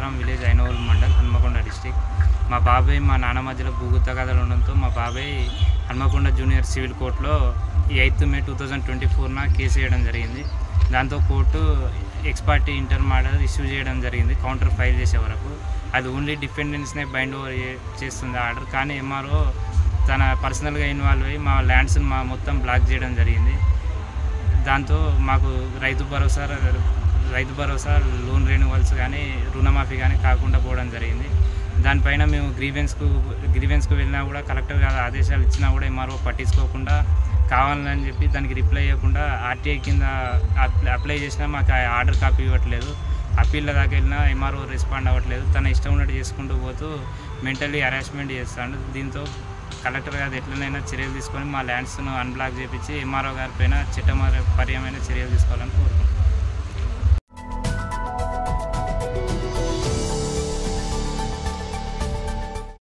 బంగారం village ఐనోల్ mandal Hanamkonda district. మా బాబాయ్ మా నాన్న మధ్యలో భూగుత్త కథలు ఉండడంతో మా బాబాయ్ హన్మకొండ జూనియర్ సివిల్ కోర్టులో 8 మే 2024న కేసు వేయడం జరిగింది. దాంతో court X party inter model issue చేయడం జరిగింది కౌంటర్ ఫైల్ చేసే వరకు. అది ఓన్లీ డిఫెండెంట్స్నే బైండ్ ఓవర్ చేస్తుంది ఆర్డర్. కానీ ఎంఆర్ఓ తన పర్సనల్గా ఇన్వాల్వ్ అయ్యి మా ల్యాండ్స్ని మొత్తం బ్లాక్ చేయడం జరిగింది. దాంతో మాకు రైతు భరోసా లోన్ రెన్యువల్స్ కానీ రుణమాఫీ కానీ కాకుండా పోవడం జరిగింది. దానిపైన మేము గ్రీవెన్స్కు వెళ్ళినా కూడా కలెక్టర్ గారు ఆదేశాలు ఇచ్చినా కూడా ఎంఆర్ఓ పట్టించుకోకుండా కావాలని చెప్పి దానికి రిప్లై ఇవ్వకుండా ఆర్టీఐ కింద అప్లై చేసినా మాకు ఆర్డర్ కాపీ ఇవ్వట్లేదు. అప్పీళ్ళ దాకా వెళ్ళినా ఎంఆర్ఓ రెస్పాండ్ అవ్వట్లేదు. తన ఇష్టం ఉన్నట్టు చేసుకుంటూ పోతూ మెంటల్లీ హరాస్మెంట్ చేస్తాడు. దీంతో కలెక్టర్ గారు ఎట్లనైనా చర్యలు తీసుకొని మా ల్యాండ్స్ను అన్బ్లాక్ చేయించి ఎంఆర్ఓ గారి పైన చట్టపరమైన చర్యలు తీసుకోవాలని కోరుకుంటున్నాను.